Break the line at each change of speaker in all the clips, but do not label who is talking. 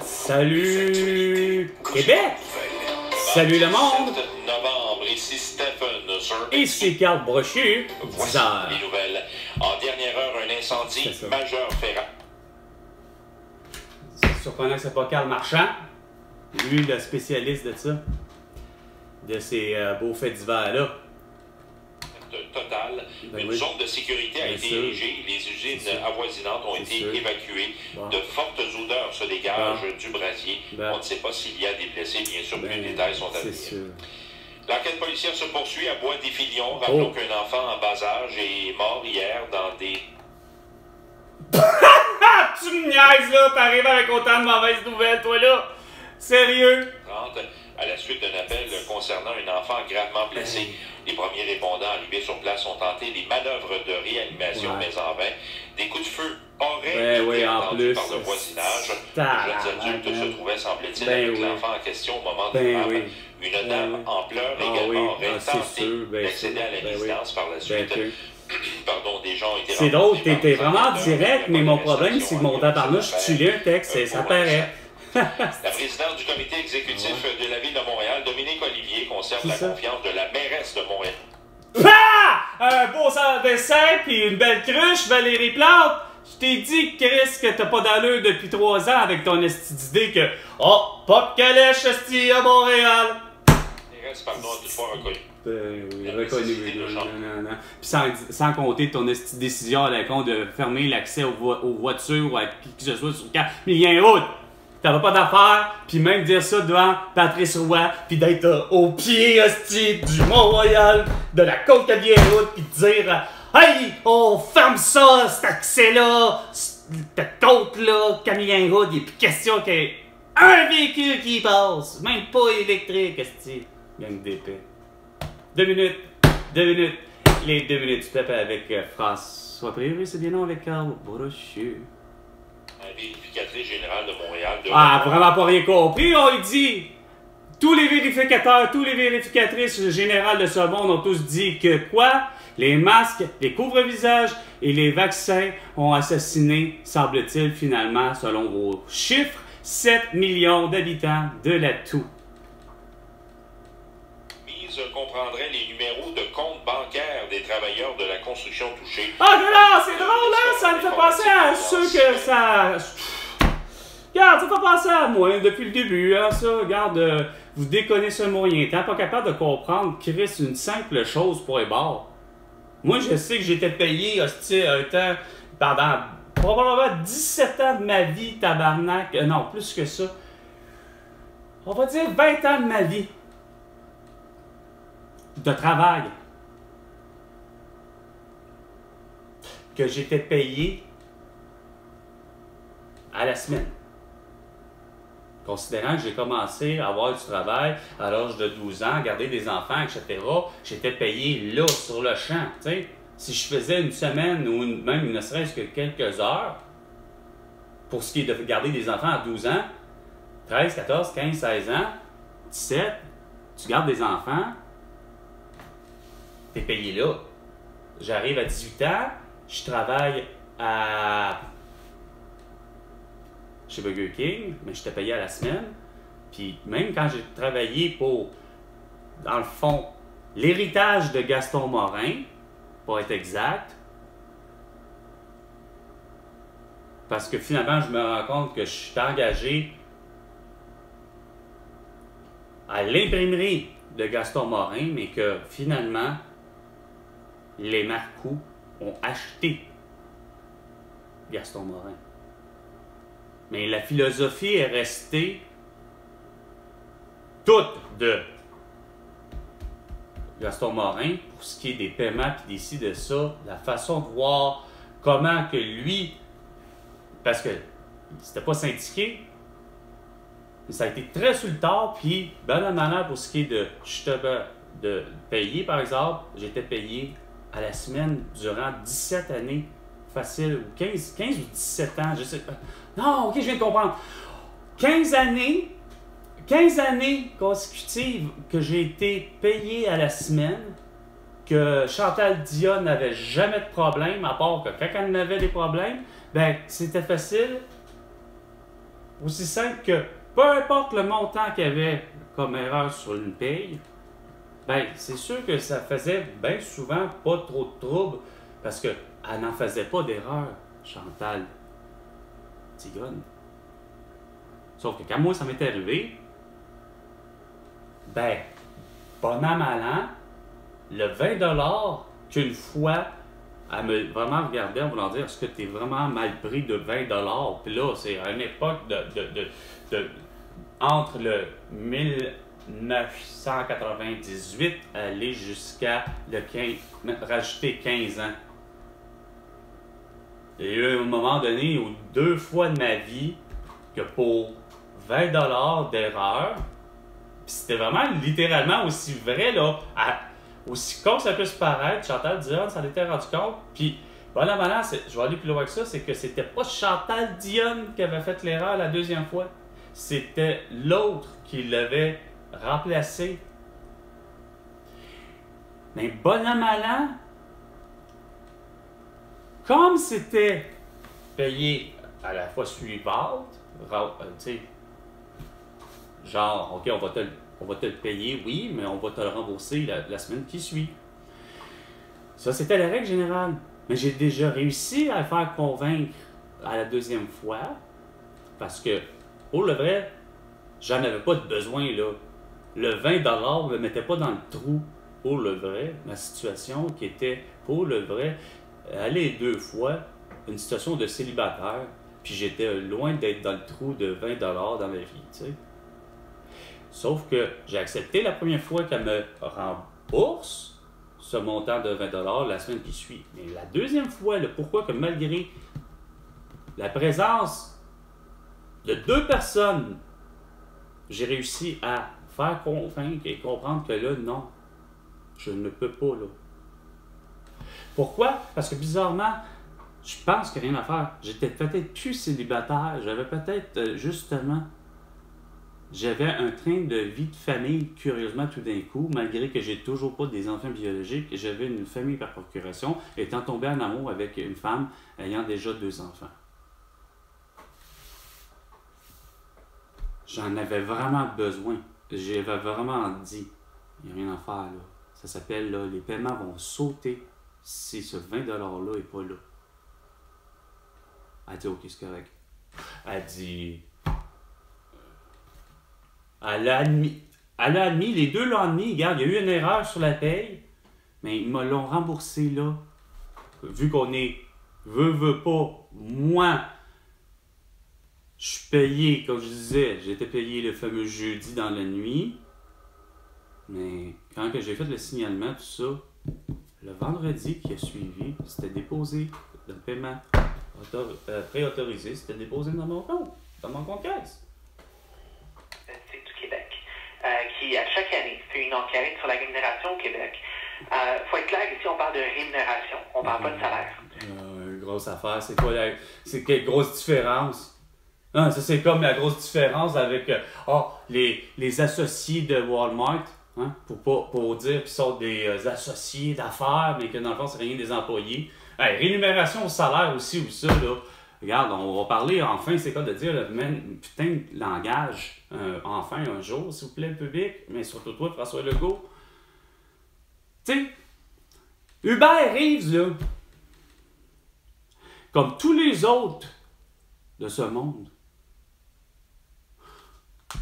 Salut Québec! Salut le monde!
Novembre, ici Stephen sur...
Ici Carl Brochu, 10
Voici
heures.
les nouvelles. En dernière heure, un incendie majeur fait
C'est surprenant que ce soit pas Carl Marchand, lui le spécialiste de ça, de ces beaux faits divers-là.
total. Une zone de sécurité a été érigée. Les usines avoisinantes ont été évacuées. De fortes odeurs se dégagent du brasier. On ne sait pas s'il y a des blessés. Bien sûr, plus de détails sont à venir. L'enquête policière se poursuit à Bois-des-Filions. Rappelons qu'un enfant en bas âge est mort hier dans des...
Tu me niaises là, t'arrives avec autant de mauvaises nouvelles, toi là! Sérieux?
À la suite d'un appel concernant un enfant gravement blessé. Les premiers répondants arrivés sur place ont tenté des manœuvres de réanimation, mais en vain. Des coups de feu auraient été entendus par le voisinage. Les jeunes adultes se trouvaient, semble-t-il, avec l'enfant en question au moment du drame. Une dame en pleurs également aurait tenté d'accéder à la résidence par la suite. Pardon, des gens ont été...
C'est drôle, t'étais vraiment direct, mais mon problème, c'est que mon tabarnouche, tu lis un texte et ça paraît.
La présidente du comité exécutif de la ville de Montréal, Dominique Olivier, conserve la confiance de la mairesse de Montréal.
Un beau sang de dessert puis une belle cruche, Valérie Plante! Je t'ai dit, Chris, que t'as pas d'allure depuis 3 ans avec ton esti d'idée que « Oh, pas de calèche, esti, à Montréal! »
La mairesse, pardon, a toutefois reconnu.
Oui, reconnu. Non. Puis sans compter ton décision à la con de fermer l'accès aux voitures ou à qui que ce soit sur 4 millions route. T'avais pas d'affaires, puis même dire ça devant Patrice Roy, puis d'être au pied hostie du Mont-Royal, de la Côte-Cavier-Route, puis de dire « Hey, on ferme ça, cet accès-là, cette côte-là, Camillien-Route, il n'est plus question qu'il y ait un véhicule qui passe, même pas électrique, hostie. » Gang d'épée. 2 minutes. Les 2 minutes du peuple avec François Privé, c'est bien non avec Carl Brochu.
La vérificatrice générale de Montréal...
Vraiment pas rien compris, on lui dit! Tous les vérificateurs, tous les vérificatrices générales de ce monde ont tous dit que quoi? Les masques, les couvre-visages et les vaccins ont assassiné, semble-t-il, finalement, selon vos chiffres, 7 millions d'habitants de la toux.
Comprendrait les numéros de compte bancaire des travailleurs de la construction touchés.
Ah non, c'est drôle, hein? Ça me fait penser à ceux que ça... Regarde, ça fait penser à moi depuis le début, hein, ça. Regarde, vous déconnez un moyen temps, pas capable de comprendre, Chris, une simple chose pour les bars. Moi, je sais que j'étais payé, hostie, un temps, pendant probablement 17 ans de ma vie, tabarnak. Non, plus que ça. On va dire 20 ans de ma vie. De travail que j'étais payé à la semaine. Considérant que j'ai commencé à avoir du travail à l'âge de 12 ans, garder des enfants, etc., j'étais payé là, sur le champ. T'sais. Si je faisais une semaine ou même ne serait-ce que quelques heures, pour ce qui est de garder des enfants à 12 ans, 13, 14, 15, 16 ans, 17, tu gardes des enfants, t'es payé là. J'arrive à 18 ans, je travaille chez Burger King, mais j'étais payé à la semaine. Puis même quand j'ai travaillé pour, dans le fond, l'héritage de Gaston Morin, pour être exact, parce que finalement, je me rends compte que je suis engagé à l'imprimerie de Gaston Morin, mais que finalement, les Marcoux ont acheté Gaston Morin. Mais la philosophie est restée toute de Gaston Morin pour ce qui est des paiements puis d'ici de ça, la façon de voir comment que lui, parce que c'était pas syndiqué, mais ça a été très sur le tard, puis ben la manière pour ce qui est de payer, par exemple, j'étais payé à la semaine durant 17 années facile, ou 15 ou 17 ans, je sais pas. Non, ok, je viens de comprendre. 15 années consécutives que j'ai été payé à la semaine, que Chantal Dion n'avait jamais de problème, à part que quand elle avait des problèmes, ben c'était facile. aussi simple que peu importe le montant qu'il y avait comme erreur sur une paye, ben c'est sûr que ça faisait bien souvent pas trop de trouble parce qu'elle n'en faisait pas d'erreur, Chantal Tigone. Sauf que quand moi ça m'est arrivé, ben, bon an, mal an, le 20$ qu'une fois, elle me vraiment regardait en voulant dire est-ce que tu es vraiment mal pris de 20$? Puis là, c'est à une époque entre le 1998 aller jusqu'à le 15, rajouter 15 ans. Il y a eu un moment donné où 2 fois de ma vie que pour 20$ d'erreur, puis c'était vraiment littéralement aussi vrai, là, aussi con que ça peut se paraître, Chantal Dionne s'en était rendu compte, puis bon, la balance, je vais aller plus loin que ça, c'est que c'était pas Chantal Dionne qui avait fait l'erreur la deuxième fois, c'était l'autre qui l'avait remplacé. Mais bon an, mal an, comme c'était payé à la fois suivante, tu sais, genre, OK, on va te le payer, oui, mais on va te le rembourser la semaine qui suit. Ça, c'était la règle générale. Mais j'ai déjà réussi à le faire convaincre à la deuxième fois, parce que, pour le vrai, j'en avais pas de besoin, là. Le 20$ ne me mettait pas dans le trou, pour le vrai, ma situation qui était, pour le vrai, aller 2 fois, une situation de célibataire, puis j'étais loin d'être dans le trou de 20$ dans ma vie, tu sais. Sauf que j'ai accepté la première fois qu'elle me rembourse ce montant de 20$ la semaine qui suit. Mais la deuxième fois, le pourquoi que malgré la présence de 2 personnes, j'ai réussi à faire convaincre et comprendre que là, non, je ne peux pas, là. Pourquoi? Parce que bizarrement, je pense qu'il n'y a rien à faire. J'étais peut-être plus célibataire. J'avais peut-être, justement, j'avais un train de vie de famille, curieusement, tout d'un coup, malgré que j'ai toujours pas des enfants biologiques. J'avais une famille par procuration, étant tombé en amour avec une femme ayant déjà 2 enfants. J'en avais vraiment besoin. J'avais vraiment dit, il n'y a rien à faire, là. Ça s'appelle, là, les paiements vont sauter si ce 20$-là n'est pas là. Elle dit, OK, c'est correct. Elle dit... Elle a admis, les 2 l'ont admis. Regarde, il y a eu une erreur sur la paye, mais ils me l'ont remboursé là. Vu qu'on est, veut pas, moi, je suis payé, comme je disais, j'étais payé le fameux jeudi dans la nuit. Mais quand j'ai fait le signalement, tout ça, le vendredi qui a suivi, c'était déposé, le paiement préautorisé, c'était déposé dans mon compte caisse.
Qui, à chaque année, fait une enquête sur la rémunération au Québec. Faut être clair, ici, on parle de rémunération, on parle pas de salaire.
Grosse affaire, c'est quoi c'est quelle grosse différence? Ah, ça, c'est comme la grosse différence avec les associés de Walmart, hein, pour dire qu'ils sont des associés d'affaires, mais que dans le fond, c'est rien des employés. Hey, rémunération au salaire aussi, ou ça, là. Regarde, on va parler enfin, c'est quoi de dire le même putain de langage, enfin un jour, s'il vous plaît, le public, mais surtout toi, François Legault. Tu sais, Hubert Reeves, là, comme tous les autres de ce monde,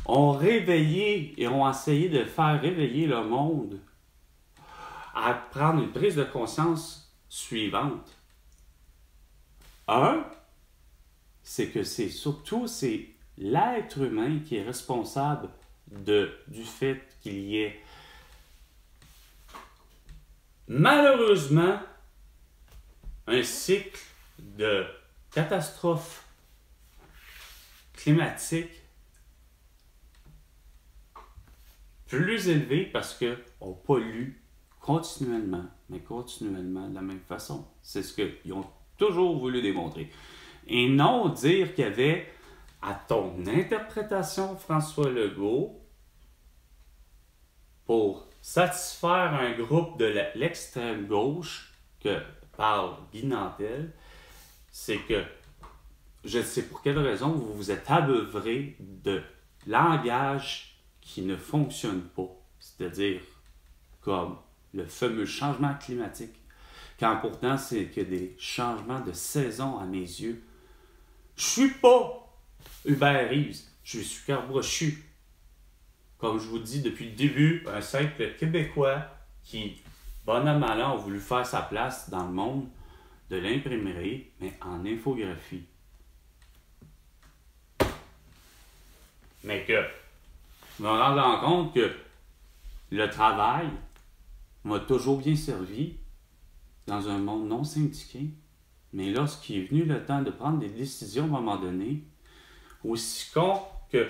ont réveillé et ont essayé de faire réveiller le monde à prendre une prise de conscience suivante. C'est que c'est l'être humain qui est responsable du fait qu'il y ait malheureusement un cycle de catastrophes climatiques plus élevé parce qu'on pollue continuellement, mais continuellement de la même façon. C'est ce qu'ils ont toujours voulu démontrer. Et non dire qu'il y avait, à ton interprétation, François Legault, pour satisfaire un groupe de l'extrême gauche que parle Guy Nantel, c'est que je ne sais pour quelle raison, vous vous êtes abeuvré de langage qui ne fonctionne pas. C'est-à-dire comme le fameux changement climatique. Quand pourtant, c'est que des changements de saison à mes yeux. Je suis pas Hubert Reeves, je suis Carbrochu. Comme je vous dis depuis le début, un simple Québécois qui, bon an mal an, a voulu faire sa place dans le monde de l'imprimerie, mais en infographie. Mais que je me rends compte que le travail m'a toujours bien servi dans un monde non syndiqué, mais lorsqu'il est venu le temps de prendre des décisions à un moment donné, aussi con que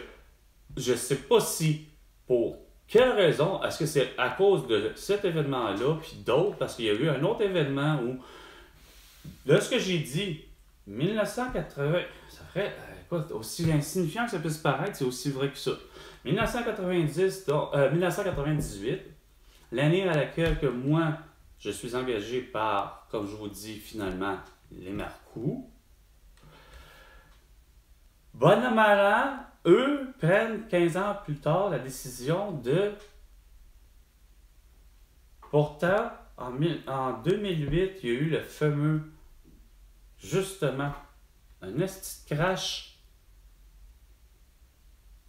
je ne sais pas si, pour quelle raison, est-ce que c'est à cause de cet événement-là, puis d'autres, parce qu'il y a eu un autre événement où, de ce que j'ai dit, 1980, ça ferait, écoute, aussi insignifiant que ça puisse paraître, c'est aussi vrai que ça. 1998, l'année à laquelle que moi, je suis engagé par, comme je vous dis, finalement, les Marcoux. Bon an mal an, eux prennent 15 ans plus tard la décision de... Pourtant, en 2008, il y a eu le fameux, justement, un esti de crash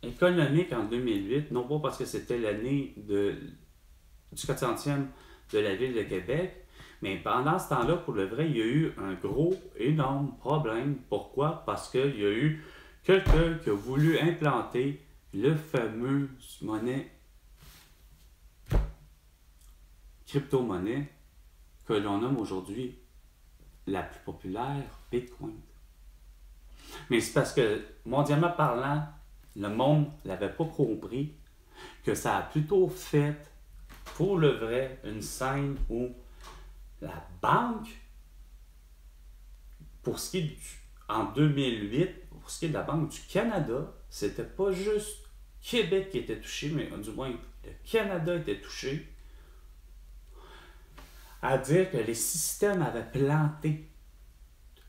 économique en 2008, non pas parce que c'était l'année du 400e de la ville de Québec, mais pendant ce temps-là, pour le vrai, il y a eu un gros, énorme problème. Pourquoi? Parce qu'il y a eu quelqu'un qui a voulu implanter le fameux monnaie, crypto-monnaie, que l'on nomme aujourd'hui la plus populaire, Bitcoin. Mais c'est parce que, mondialement parlant, le monde ne l'avait pas compris, que ça a plutôt fait, pour le vrai, une scène où la banque, pour ce qui est en 2008, pour ce qui est de la Banque du Canada, c'était pas juste Québec qui était touché, mais du moins le Canada était touché, à dire que les systèmes avaient planté.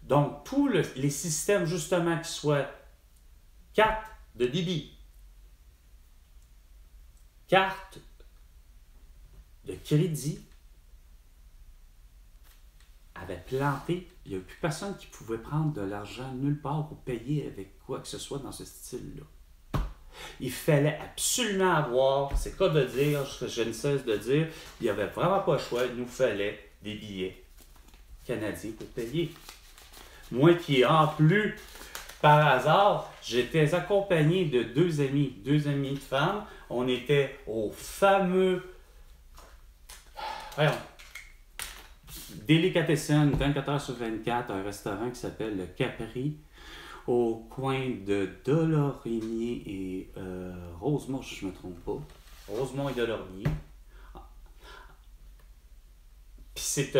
Donc, tous les systèmes, justement, qui soient carte de débit, carte de crédit, avaient planté. Il n'y a plus personne qui pouvait prendre de l'argent nulle part pour payer avec quoi que ce soit dans ce style-là. Il fallait absolument avoir, c'est quoi de dire, ce que je ne cesse de dire, il n'y avait vraiment pas le choix, il nous fallait des billets canadiens pour payer. Moi qui, en plus, par hasard, j'étais accompagné de deux amis de femmes. On était au fameux... Voyons, Delicatessen, 24 heures sur 24, un restaurant qui s'appelle le Capri, au coin de Delorimier et Rosemont, si je ne me trompe pas. Rosemont et Delorimier. Puis c'est...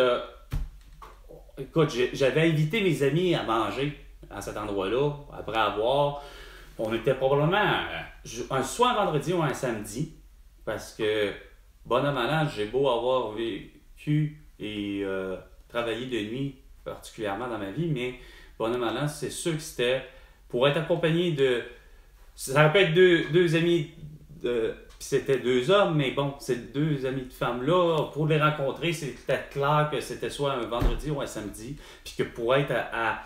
écoute, j'avais invité mes amis à manger à cet endroit-là, après avoir... On était probablement soit un vendredi ou un samedi, parce que, bon an mal an, j'ai beau avoir vécu et travaillé de nuit, particulièrement dans ma vie, mais bon an mal an, c'est sûr que c'était pour être accompagné de... Ça aurait pu être deux amis, puis c'était deux hommes, mais bon, c'est deux amis de femmes-là. Pour les rencontrer, c'était clair que c'était soit un vendredi ou un samedi, puis que pour être à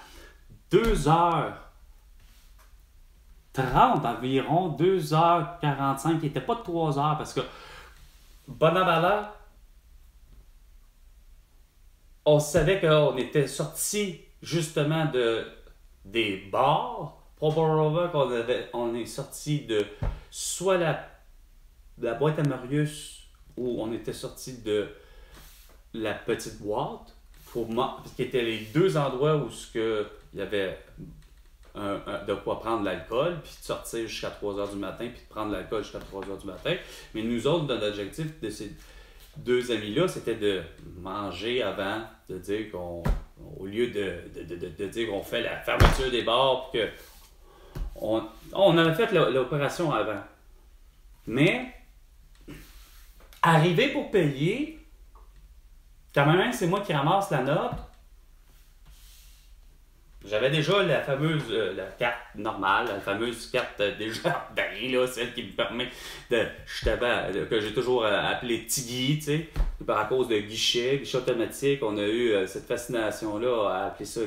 2h30 environ, 2h45, il n'était pas de 3h, parce que bon an mal an, on savait qu'on était sorti justement des bars. Probablement qu'on est sorti de soit la boîte à Marius, ou on était sorti de la petite boîte, qui étaient les deux endroits où il y avait de quoi prendre l'alcool, puis de sortir jusqu'à 3h du matin, puis de prendre l'alcool jusqu'à 3h du matin. Mais nous autres, notre objectif de ces deux amis-là, c'était de manger avant, de dire qu'on, au lieu de dire qu'on fait la fermeture des bars, puis que on avait fait l'opération avant. Mais, arrivé pour payer, quand même c'est moi qui ramasse la note, j'avais déjà la fameuse la carte normale, la fameuse carte Desjardins, là, celle qui me permet de, justement, que j'ai toujours appelé Tigui, tu sais, à cause de guichet automatique, on a eu cette fascination-là à appeler ça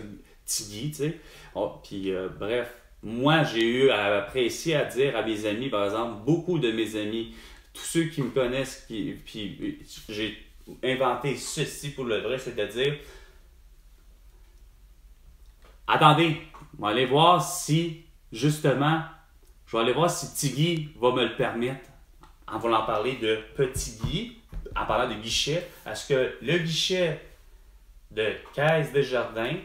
Tigui, tu sais. Puis, bref, moi, j'ai eu à apprécier à dire à mes amis, par exemple, beaucoup de mes amis, tous ceux qui me connaissent, puis j'ai inventé ceci pour le vrai, c'est-à-dire, attendez, on va aller voir si, justement, je vais aller voir si Tigui va me le permettre, en voulant parler de Petit Guy, en parlant de guichet. Est-ce que le guichet de Caisse Desjardins,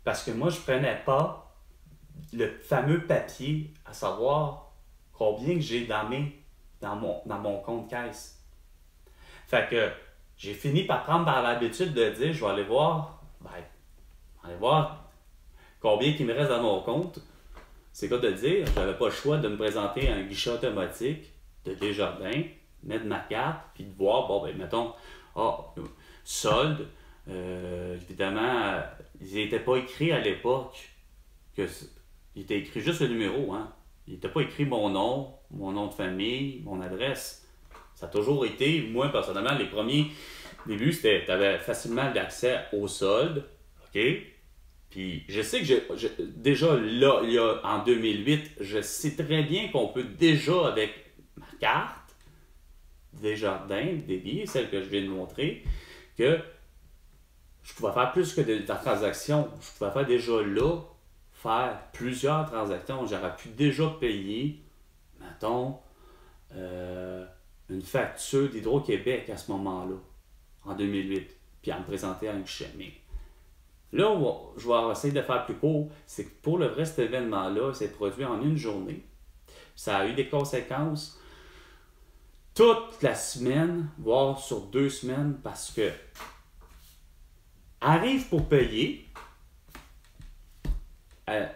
parce que moi, je ne prenais pas le fameux papier à savoir combien que j'ai dans mon compte caisse. Fait que j'ai fini par prendre par l'habitude de dire, je vais aller voir, combien il me reste dans mon compte. C'est quoi de dire, j'avais pas le choix de me présenter à un guichet automatique de Desjardins, mettre ma carte, puis de voir, bon, ben, mettons, solde, évidemment, ils n'étaient pas écrits à l'époque, il était écrit juste le numéro, hein. Il n'était pas écrit mon nom de famille, mon adresse. Ça a toujours été, moi, personnellement, les premiers débuts, c'était, tu avais facilement l'accès au solde, OK? Puis je sais que déjà là, en 2008, je sais très bien qu'on peut déjà, avec ma carte Desjardins, débit, celle que je viens de montrer, que je pouvais faire plus que de transactions. Je pouvais faire déjà là, faire plusieurs transactions. J'aurais pu déjà payer, mettons, une facture d'Hydro-Québec à ce moment-là, en 2008, puis à me présenter à un guichet. Mais là, je vais essayer de faire plus court. C'est que pour le vrai, cet événement-là, s'est produit en une journée. Ça a eu des conséquences toute la semaine, voire sur 2 semaines, parce que arrive pour payer,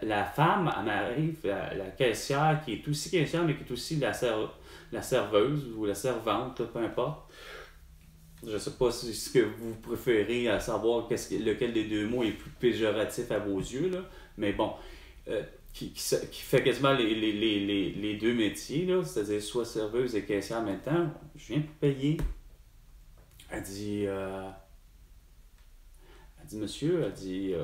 la femme, elle m'arrive, la caissière, qui est aussi caissière, mais qui est aussi la serveuse ou la servante, là, peu importe. Je ne sais pas ce que vous préférez à savoir lequel des deux mots est plus péjoratif à vos yeux, là, mais bon, qui fait quasiment les deux métiers, là, c'est-à-dire soit serveuse et caissière en même temps. Je viens pour payer. Elle dit, monsieur, elle dit,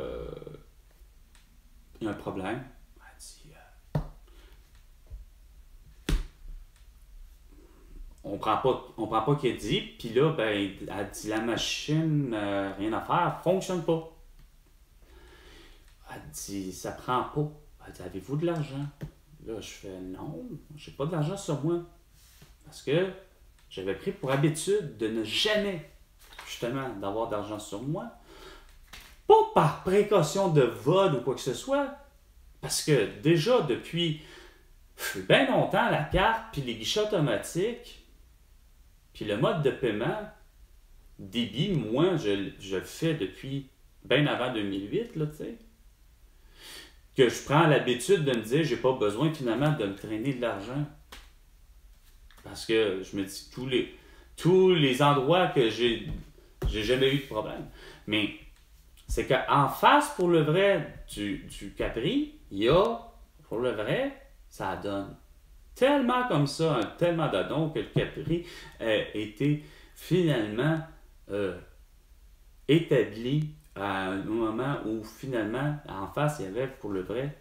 il y a un problème. Elle dit, on prend pas qu'elle dit, puis là, ben, elle dit, la machine, rien à faire, fonctionne pas. Elle dit, ça prend pas. Elle dit, avez-vous de l'argent? Là, je fais, non, j'ai pas de l'argent sur moi. Parce que j'avais pris pour habitude de ne jamais, justement, d'avoir d'argent sur moi. Pas par précaution de vol ou quoi que ce soit, parce que déjà, depuis bien longtemps, la carte, puis les guichets automatiques, puis le mode de paiement, débit, moi, je le fais depuis bien avant 2008, là, tu sais. Que je prends l'habitude de me dire, j'ai pas besoin finalement de me traîner de l'argent. Parce que je me dis, tous les endroits que j'ai jamais eu de problème. Mais c'est qu'en face, pour le vrai, du Capri, il y a, pour le vrai, ça donne tellement comme ça, tellement d'adons que le Capri a été finalement établi à un moment où finalement, en face, il y avait pour le vrai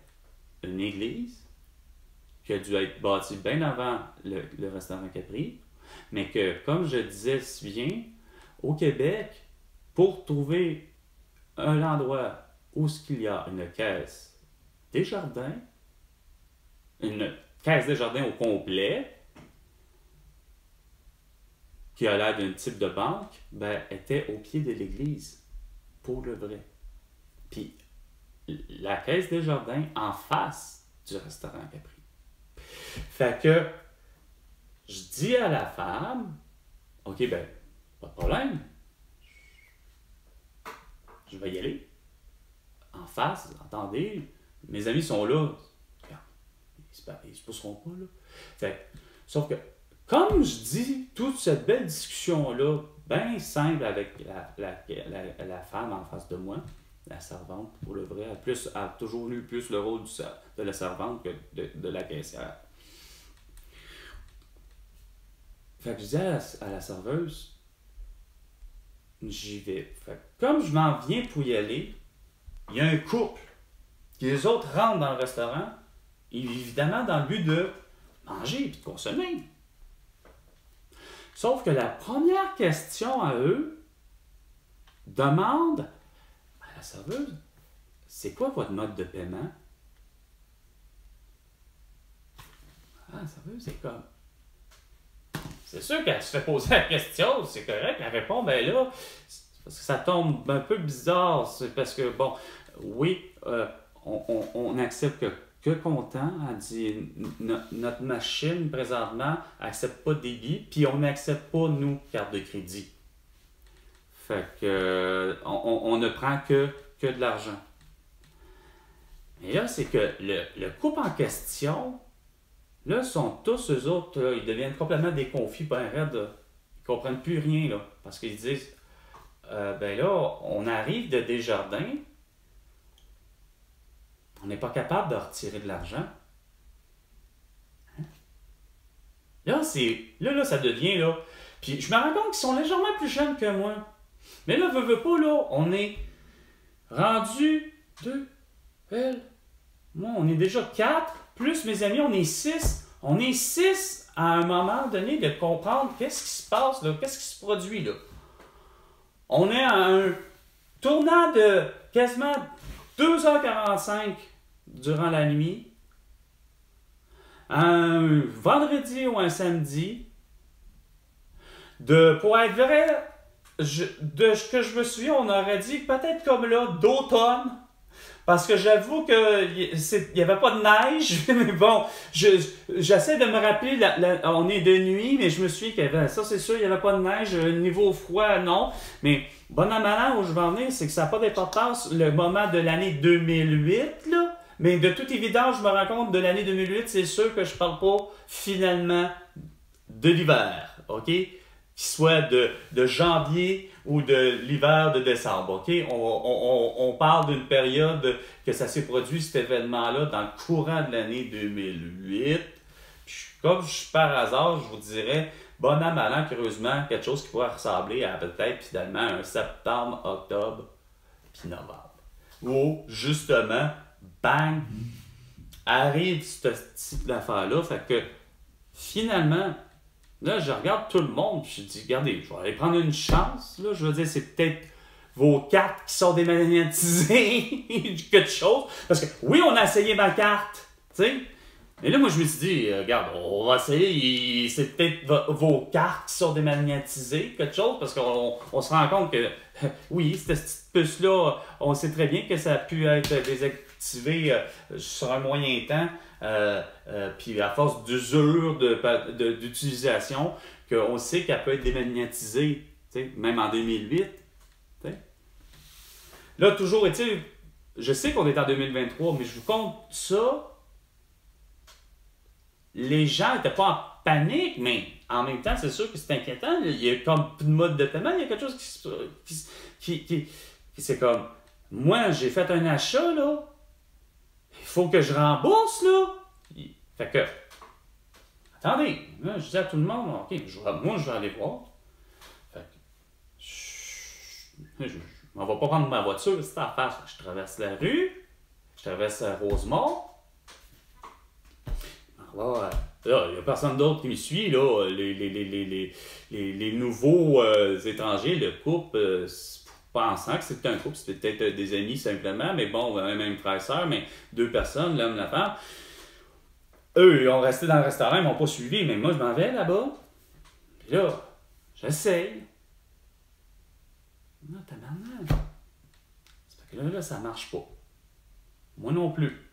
une église qui a dû être bâtie bien avant le restaurant Capri, mais que, comme je disais si bien, au Québec, pour trouver un endroit où il y a une caisse Desjardins, une caisse Desjardins au complet, qui a l'air d'un type de banque, ben, était au pied de l'église, pour le vrai. Puis, la caisse Desjardins en face du restaurant Capri. Fait que, je dis à la femme, OK, ben, pas de problème, je vais y aller. En face, attendez, mes amis sont là. Regarde, ils se pousseront pas, là. Fait, sauf que, comme je dis, toute cette belle discussion-là, bien simple avec la femme en face de moi, la servante, pour le vrai, a toujours eu plus le rôle de la servante que de la caissière. Fait que je disais à la serveuse, j'y vais. Fait que comme je m'en viens pour y aller, il y a un couple qui les autres rentrent dans le restaurant, évidemment dans le but de manger et de consommer. Sauf que la première question à eux demande à la serveuse, c'est quoi votre mode de paiement? Ah, la serveuse, c'est comme... C'est sûr qu'elle se fait poser la question, c'est correct, elle répond, ben là, parce que ça tombe un peu bizarre, c'est parce que, bon, oui, on accepte que comptant, elle dit, notre machine, présentement, n'accepte pas de débit, puis on n'accepte pas, nous, carte de crédit. Fait que, on ne prend que de l'argent. Mais là, c'est que le couple en question, là, sont tous, eux autres, là, ils deviennent complètement déconfits, ben raides, là. Ils ne comprennent plus rien, là, parce qu'ils disent, ben là, on arrive de Desjardins, on n'est pas capable de retirer de l'argent. Hein? Là, là, ça devient, là, puis je me rends compte qu'ils sont légèrement plus jeunes que moi. Mais là, veux pas, là, on est rendu 2, moi, on est déjà 4, plus mes amis, on est 6. On est 6 à un moment donné de comprendre qu'est-ce qui se passe, là, qu'est-ce qui se produit, là. On est à un tournant de quasiment 2h45 durant la nuit, un vendredi ou un samedi, pour être vrai, de ce que je me souviens, on aurait dit peut-être comme là, d'automne, parce que j'avoue qu'il n'y avait pas de neige, mais bon, j'essaie de me rappeler, on est de nuit, mais je me souviens qu'il y avait, ça c'est sûr, il n'y avait pas de neige, niveau froid, non, mais bon an, mal an, où je vais en venir, c'est que ça n'a pas d'importance, le moment de l'année 2008, là, mais de toute évidence, je me rends compte de l'année 2008, c'est sûr que je ne parle pas finalement de l'hiver, ok? Qu'il soit de janvier ou de l'hiver de décembre, ok? On parle d'une période que ça s'est produit, cet événement-là, dans le courant de l'année 2008. Puis, comme par hasard, je vous dirais, bon an, mal an, curieusement, quelque chose qui pourrait ressembler à peut-être finalement un septembre, octobre, puis novembre. Où, justement, bang, arrive ce type d'affaire-là. Fait que, finalement, là, je regarde tout le monde, puis je dis, regardez, je vais aller prendre une chance, là, je veux dire, c'est peut-être vos cartes qui sont démagnétisées, quelque chose, parce que, oui, on a essayé ma carte, tu sais, mais là, moi, je me suis dit, regarde, on va essayer, c'est peut-être vos cartes qui sont démagnétisées, quelque chose, parce qu'on se rend compte que, oui, cette petite puce-là, on sait très bien que ça a pu être désactivé sur un moyen temps, puis à force d'usure d'utilisation, qu'on sait qu'elle peut être démagnétisée, même en 2008. T'sais. Là, toujours est-il, je sais qu'on est en 2023, mais je vous compte ça. Les gens n'étaient pas en panique, mais en même temps, c'est sûr que c'est inquiétant. Il y a comme plus de mode de paiement, il y a quelque chose qui c'est comme, moi, j'ai fait un achat, là. Il faut que je rembourse, là. Fait que, attendez, là, je dis à tout le monde, OK, moi, je vais aller voir. Fait que, je m'en vais pas prendre ma voiture, c'est à faire. Je traverse la rue, je traverse Rosemont. Alors, là, il n'y a personne d'autre qui me suit, là. Les nouveaux étrangers, le couple, pensant que c'était un couple, c'était peut-être des amis simplement, mais bon, même frère et sœur, mais 2 personnes, l'homme et la femme. Eux, ils ont resté dans le restaurant, ils m'ont pas suivi, mais moi, je m'en vais là-bas. Puis là, j'essaye. Non, tabarnak. C'est parce que là, ça marche pas. Moi non plus.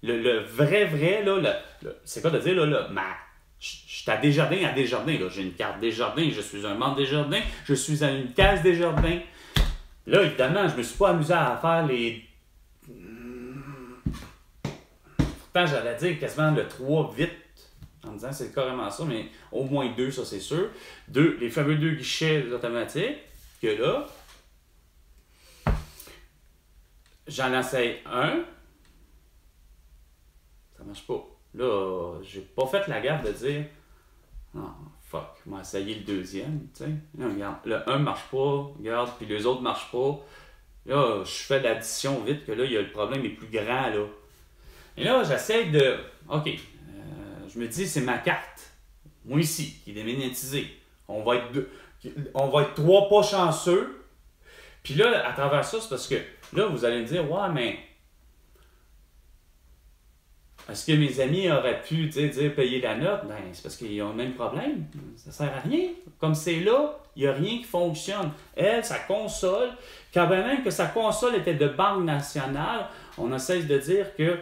Le vrai, là, c'est quoi de dire, là, je suis à Desjardins, là. J'ai une carte Desjardins, je suis un membre Desjardins, je suis à une caisse Desjardins. Là, évidemment, je me suis pas amusé à faire les... Pourtant, j'allais dire quasiment le 3 vite, en me disant c'est carrément ça, mais au moins 2, ça c'est sûr. Les fameux 2 guichets automatiques, que là... j'en essaye un, ça marche pas. Là, j'ai pas fait la gaffe de dire, non, fuck, on va essayer le deuxième, tu sais. Là, regarde, le 1 marche pas, regarde, puis les autres marchent pas. Là, je fais l'addition vite, que là, il y a le problème est plus grand, là. Et là, j'essaie de, ok, je me dis, c'est ma carte, moi ici, qui est démonétisée. On va être 3 pas chanceux. Puis là, à travers ça, c'est parce que là, vous allez me dire, ouais, mais est-ce que mes amis auraient pu dire payer la note? Ben, c'est parce qu'ils ont le même problème. Ça sert à rien. Comme c'est là, il n'y a rien qui fonctionne. Elle, sa console, quand même que sa console était de Banque nationale, on ne cesse de dire que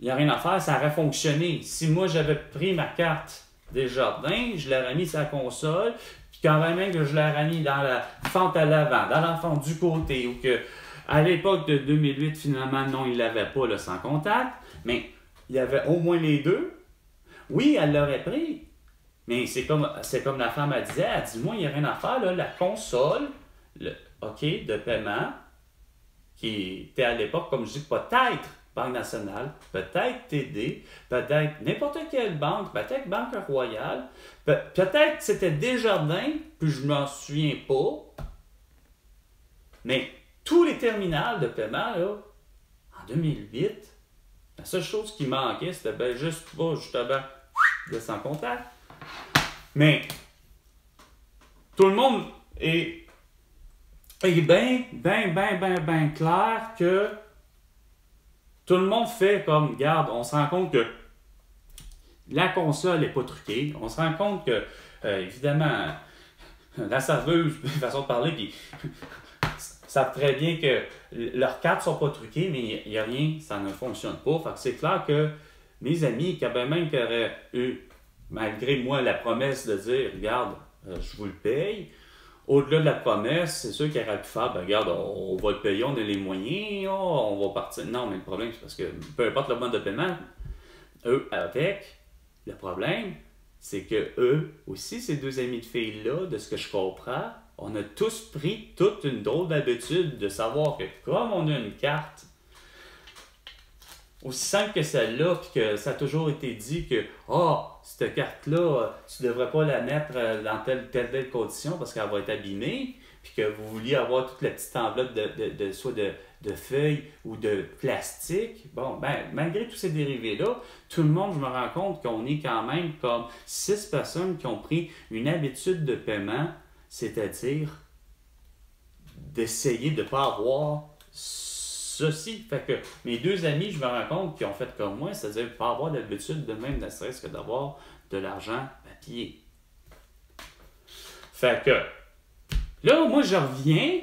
il n'y a rien à faire, ça aurait fonctionné. Si moi, j'avais pris ma carte Desjardins, je l'aurais mis sur la console, puis quand même que je l'aurais mis dans la fente à l'avant, dans la fente du côté, ou que à l'époque de 2008, finalement, non, il ne l'avait pas, le sans contact, mais il y avait au moins les deux. Oui, elle l'aurait pris, mais c'est comme la femme elle disait, elle dit, moi, il n'y a rien à faire, là, la console, de paiement, qui était à l'époque, comme je dis, peut-être Banque nationale, peut-être TD, peut-être n'importe quelle banque, peut-être Banque Royale, peut-être c'était Desjardins, puis je ne m'en souviens pas, mais tous les terminals de paiement, là, en 2008, la seule chose qui manquait, c'était juste pas justement de sans contact. Mais tout le monde est bien clair que tout le monde fait comme, regarde, on se rend compte que la console n'est pas truquée. On se rend compte que, évidemment, la serveuse, façon de parler, puis savent très bien que leurs cartes ne sont pas truquées, mais il n'y a rien, ça ne fonctionne pas. Fait que c'est clair que mes amis, quand même qui auraient eu, malgré moi, la promesse de dire, regarde, je vous le paye, au-delà de la promesse, c'est sûr qu'ils auraient pu faire, ben regarde, on va le payer, on a les moyens, on va partir. Non, mais le problème, c'est parce que peu importe le mode de paiement, eux, avec, le problème, c'est que eux aussi, ces deux amis de filles-là, de ce que je comprends, on a tous pris toute une drôle d'habitude de savoir que comme on a une carte, aussi simple que celle-là, puis que ça a toujours été dit que cette carte-là, tu ne devrais pas la mettre dans telle condition parce qu'elle va être abîmée, puis que vous vouliez avoir toute la petite enveloppe soit de feuilles ou de plastique. Bon, ben, malgré tous ces dérivés-là, tout le monde, je me rends compte qu'on est quand même comme 6 personnes qui ont pris une habitude de paiement, c'est-à-dire d'essayer de ne pas avoir ceci. Fait que mes deux amis, je me rends compte qu'ils ont fait comme moi, c'est-à-dire ne pas avoir l'habitude de même, ne serait-ce que d'avoir de l'argent papier. Fait que là, moi, je reviens.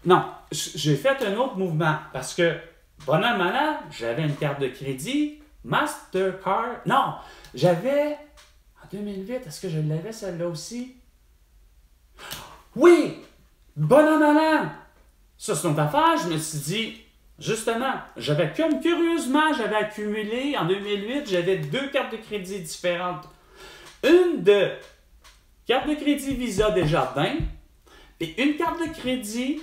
Non, j'ai fait un autre mouvement parce que, bonhomme malade, j'avais une carte de crédit, Mastercard. Non, j'avais, en 2008, est-ce que je l'avais celle-là aussi? Oui, bonhomme malade. Ça, c'est une affaire, je me suis dit, justement, curieusement, j'avais accumulé, en 2008, j'avais 2 cartes de crédit différentes. Une de carte de crédit Visa Desjardins et une carte de crédit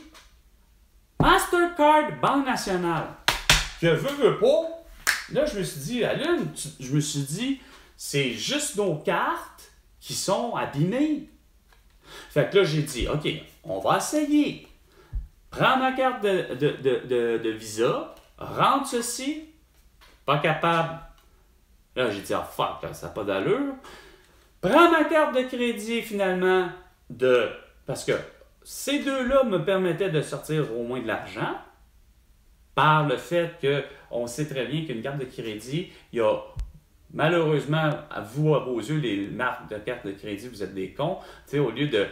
Mastercard Banque Nationale. Que veux pas, là, je me suis dit, c'est juste nos cartes qui sont abîmées. Fait que là, j'ai dit, OK, on va essayer. Prends ma carte de Visa, rentre ceci, pas capable. Là, j'ai dit, fuck, là, ça n'a pas d'allure. Prends ma carte de crédit, finalement, parce que ces deux-là me permettaient de sortir au moins de l'argent, par le fait qu'on sait très bien qu'une carte de crédit, il y a, malheureusement, à vos yeux, les marques de carte de crédit, vous êtes des cons, tu sais, au lieu de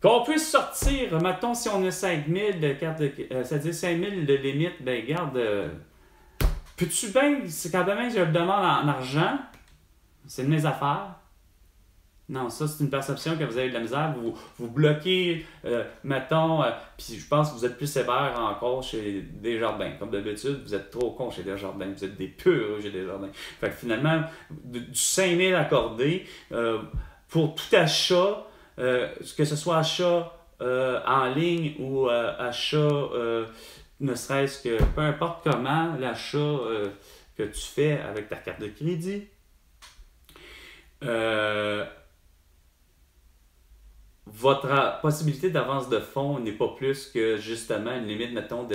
qu'on puisse sortir, mettons, si on a 5 000 de carte c'est-à-dire 5 000 de limite, ben garde, peux-tu bien, c'est quand même je le demande en argent, c'est de mes affaires. Non, ça, c'est une perception que vous avez de la misère. Vous bloquez, mettons, puis je pense que vous êtes plus sévère encore chez Desjardins. Comme d'habitude, vous êtes trop con chez Desjardins. Vous êtes des purs chez Desjardins. Fait que finalement, du 5 000 accordé pour tout achat, que ce soit achat en ligne ou achat, ne serait-ce que peu importe comment, l'achat que tu fais avec ta carte de crédit, votre possibilité d'avance de fonds n'est pas plus que justement une limite, mettons,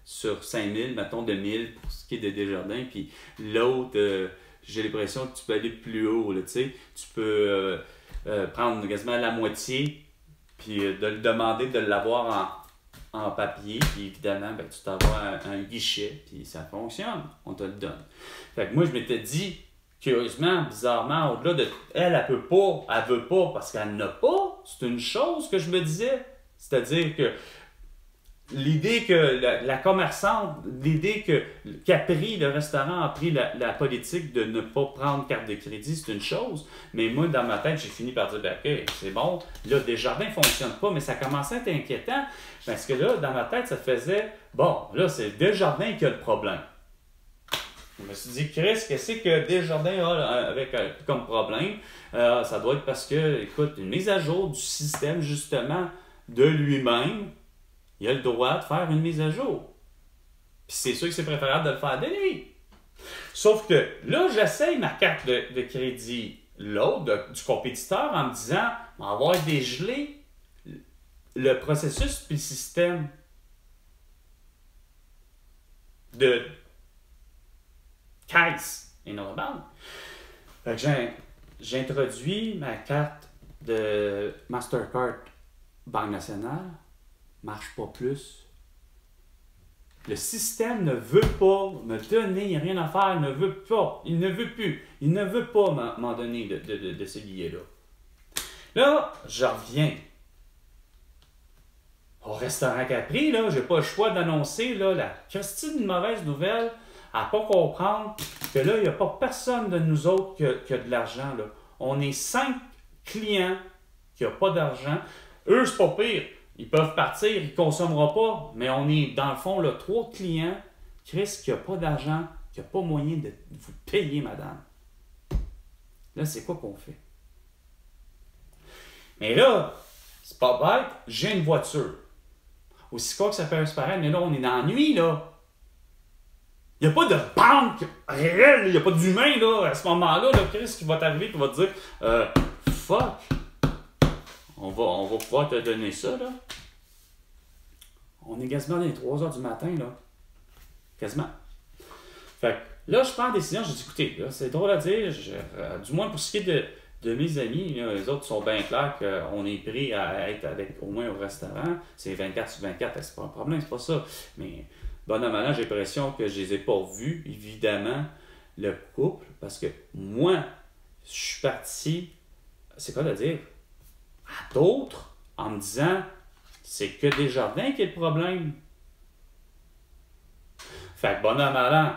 sur 5000, mettons de 1000 pour ce qui est de Desjardins, puis l'autre, j'ai l'impression que tu peux aller plus haut, là, tu sais, tu peux prendre quasiment la moitié, puis de le demander de l'avoir en papier, puis évidemment, ben, tu t'envoies un guichet, puis ça fonctionne, on te le donne. Fait que moi, je m'étais dit, curieusement, bizarrement, au-delà de elle veut pas parce qu'elle n'a pas, c'est une chose que je me disais. C'est-à-dire que l'idée que la commerçante, l'idée qu'a pris le restaurant, a pris la politique de ne pas prendre carte de crédit, c'est une chose. Mais moi, dans ma tête, j'ai fini par dire, ben, OK, c'est bon. Là, Desjardins ne fonctionne pas, mais ça commençait à être inquiétant. Parce que là, dans ma tête, ça faisait, bon, là, c'est Desjardins qui a le problème. Je me suis dit, Chris, qu'est-ce que Desjardins a avec comme problème? Ça doit être parce que, écoute, une mise à jour du système, justement, de lui-même, il a le droit de faire une mise à jour. Puis c'est sûr que c'est préférable de le faire de nuit. Sauf que là, j'essaye ma carte de crédit, l'autre, du compétiteur, en me disant, on va avoir dégelé le processus puis le système de caisse et normal. Fait que j'ai introduit ma carte de Mastercard Banque Nationale, marche pas plus. Le système ne veut pas me donner, il n'y a rien à faire, il ne veut pas, il ne veut plus, il ne veut pas m'en donner de ce billet-là. Là, je reviens au restaurant Capri, là, j'ai pas le choix d'annoncer là, la Christine mauvaise nouvelle, à pas comprendre que là, il n'y a pas personne de nous autres qui a de l'argent. Là. On est 5 clients qui n'ont pas d'argent. Eux, c'est pas pire. Ils peuvent partir, ils ne consommeront pas, mais on est, dans le fond, là, 3 clients, Chris, qui n'a pas d'argent, qui n'a pas moyen de vous payer, madame. Là, c'est quoi qu'on fait? Mais là, c'est pas bête, j'ai une voiture. Aussi quoi que ça peut se paraître, mais là, on est dans la nuit, là. Il n'y a pas de banque réelle, il n'y a pas d'humain, là, à ce moment-là, là, Chris, qui va t'arriver et va te dire fuck, on va pouvoir te donner ça, là. On est quasiment dans les 3 heures du matin, là. Quasiment. Fait que là, je prends la décision, je dis, écoutez, là, c'est drôle à dire, du moins pour ce qui est de mes amis, là, les autres sont bien clairs qu'on est pris à être avec au moins au restaurant. C'est 24/24, c'est pas un problème, c'est pas ça. Mais bon an, mal an, j'ai l'impression que je les ai pas vus, évidemment, le couple, parce que moi, je suis parti, c'est quoi de dire, à d'autres, en me disant, c'est que Desjardins qui est le problème. Fait que bon an, mal an,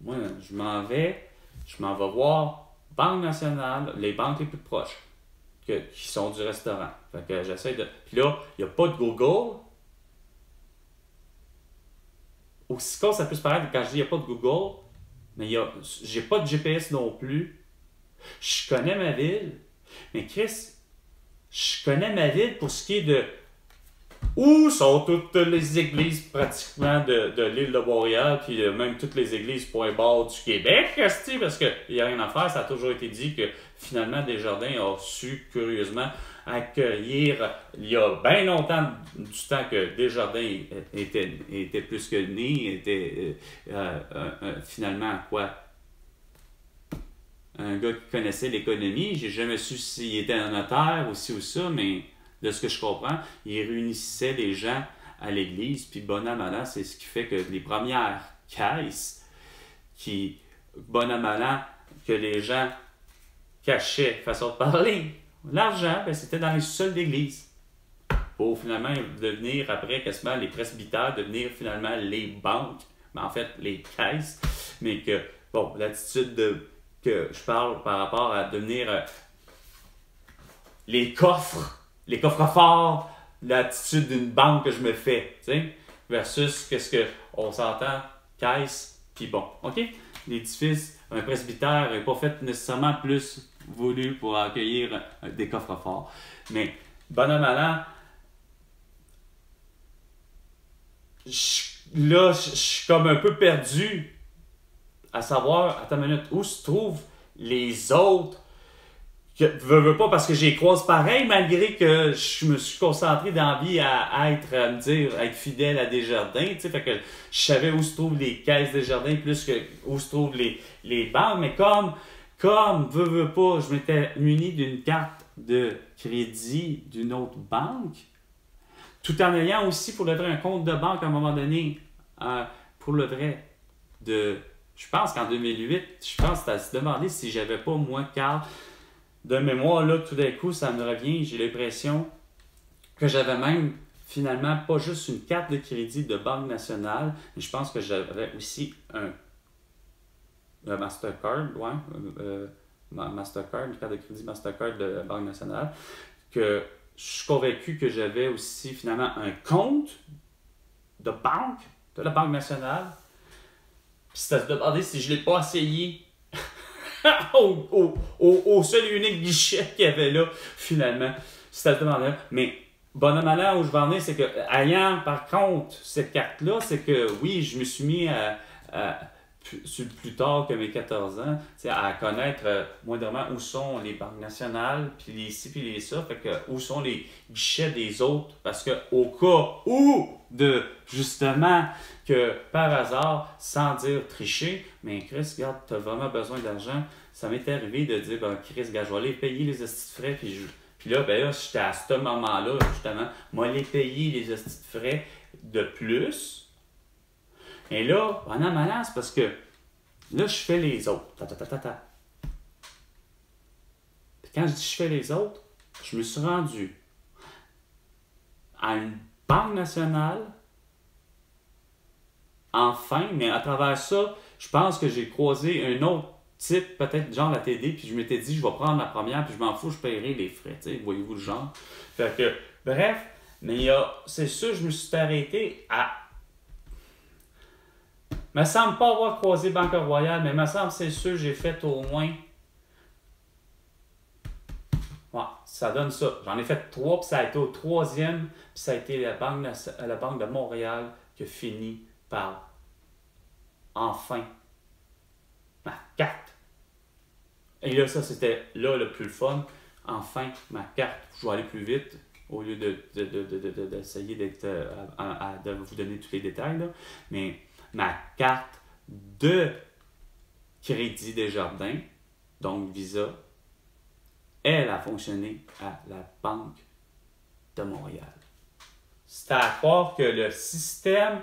moi, je m'en vais voir Banque Nationale, les banques les plus proches, qui sont du restaurant. Fait que j'essaie de... Puis là, il n'y a pas de Google. Aussi con ça peut se paraître quand je dis il n'y a pas de Google, mais j'ai pas de GPS non plus. Je connais ma ville. Mais Chris, je connais ma ville pour ce qui est de où sont toutes les églises pratiquement de l'île de Montréal, puis même toutes les églises point barre du Québec, parce qu'il n'y a rien à faire. Ça a toujours été dit que finalement Desjardins a su curieusement accueillir, il y a bien longtemps du temps que Desjardins était plus que né, était finalement quoi? Un gars qui connaissait l'économie. J'ai jamais su s'il était un notaire ou ci ou ça, mais de ce que je comprends, il réunissait les gens à l'église, puis bon an mal an, c'est ce qui fait que les premières caisses bon an mal an, que les gens cachaient, façon de parler, l'argent, ben, c'était dans les sous-sols d'église. Pour finalement devenir, après, quasiment les presbytères, devenir finalement les banques, mais en fait les caisses, mais que, bon, l'attitude que je parle par rapport à devenir les coffres forts, l'attitude d'une banque que je me fais, tu sais, versus qu'est-ce qu'on s'entend, caisse, puis bon, ok? L'édifice, un presbytère n'est pas fait nécessairement plus voulu pour accueillir des coffres forts, mais bonhomme allant, là, je suis comme un peu perdu à savoir, attends une minute, où se trouvent les autres. Veux pas, parce que j'ai croisé pareil, malgré que je me suis concentré dans la vie à être fidèle à Desjardins, tu sais, fait que je savais où se trouvent les caisses Desjardins plus que où se trouvent les banques, mais veux pas, je m'étais muni d'une carte de crédit d'une autre banque, tout en ayant aussi pour le vrai un compte de banque à un moment donné, pour le vrai, je pense qu'en 2008, c'était à se demander si j'avais pas, moi, Carl, de mémoire, là, tout d'un coup, ça me revient, j'ai l'impression que j'avais même, finalement, pas juste une carte de crédit de Banque nationale, mais je pense que j'avais aussi un Mastercard, Mastercard, une carte de crédit Mastercard de la Banque nationale, que je suis convaincu que j'avais aussi, finalement, un compte de banque de la Banque nationale. Puis c'était à se demander si je ne l'ai pas essayé au seul et unique guichet qu'il y avait là, finalement. C'était à se demander. Mais bonhomme allant, où je vais en venir, c'est que, ayant par contre cette carte-là, c'est que oui, je me suis mis plus tard que mes 14 ans, à connaître moindrement où sont les banques nationales, puis les ci, puis les ça, fait que où sont les guichets des autres, parce que au cas où justement, que par hasard, sans dire tricher, mais Chris, regarde, tu as vraiment besoin d'argent, ça m'est arrivé de dire, ben Chris, regarde, je vais aller payer les hosties de frais, puis là, ben là, j'étais à ce moment-là, justement, moi, aller payer les hosties de frais de plus. Et là, pendant ma lance, parce que là, je fais les autres. Puis quand je dis je fais les autres, je me suis rendu à une banque nationale, enfin, mais à travers ça, je pense que j'ai croisé un autre type, peut-être genre la TD, puis je m'étais dit, je vais prendre la première, puis je m'en fous, je paierai les frais, tu sais, voyez-vous le genre. Fait que, bref, mais c'est sûr, je me suis arrêté à... Me semble pas avoir croisé Banque Royale, mais me semble, c'est sûr, j'ai fait au moins... Ouais, ça donne ça. J'en ai fait 3, puis ça a été au 3e, puis ça a été la Banque de Montréal qui a fini par, enfin, ma carte. Et là, ça, c'était là le plus fun. Enfin, ma carte. Je vais aller plus vite, au lieu d'essayer de vous donner tous les détails, là. Mais ma carte de crédit Desjardins, donc Visa, elle a fonctionné à la Banque de Montréal. C'est à croire que le système,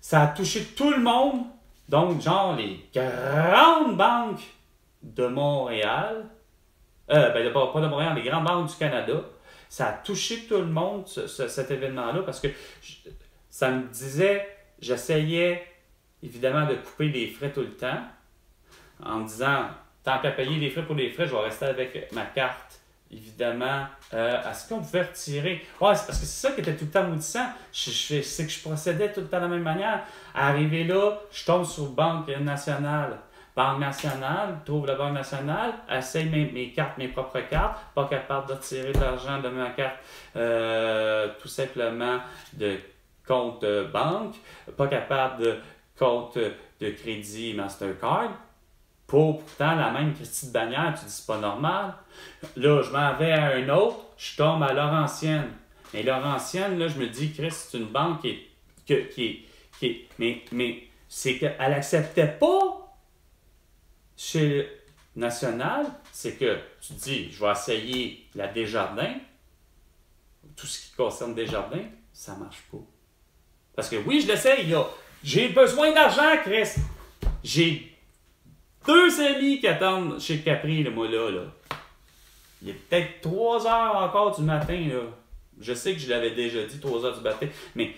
ça a touché tout le monde, donc genre les grandes banques de Montréal, pas de Montréal, les grandes banques du Canada, ça a touché tout le monde, cet événement-là, parce que ça me disait, j'essayais évidemment de couper les frais tout le temps, en me disant, tant qu'à payer les frais pour les frais, je vais rester avec ma carte. Évidemment, est-ce qu'on pouvait retirer? Ouais, c'est parce que c'est ça qui était tout le temps maudissant. C'est que je procédais tout le temps de la même manière. Arrivé là, je tombe sur Banque nationale. Banque nationale, trouve la Banque nationale, essaye mes cartes, mes propres cartes, pas capable de retirer de l'argent de ma carte tout simplement de compte banque, pas capable de compte de crédit Mastercard. Pourtant la même petite bannière, tu dis c'est pas normal. Là, je m'en vais à un autre, je tombe à Laurentienne. Mais Laurentienne, là, je me dis, Chris, c'est une banque mais c'est qu'elle n'acceptait pas chez National, c'est que tu te dis, je vais essayer la Desjardins, tout ce qui concerne Desjardins, ça marche pas. Parce que oui, je l'essaye, là. J'ai besoin d'argent, Chris. J'ai 2 amis qui attendent chez Capri, là, moi, là. Il est peut-être 3 heures encore du matin, là. Je sais que je l'avais déjà dit, 3 heures du matin, mais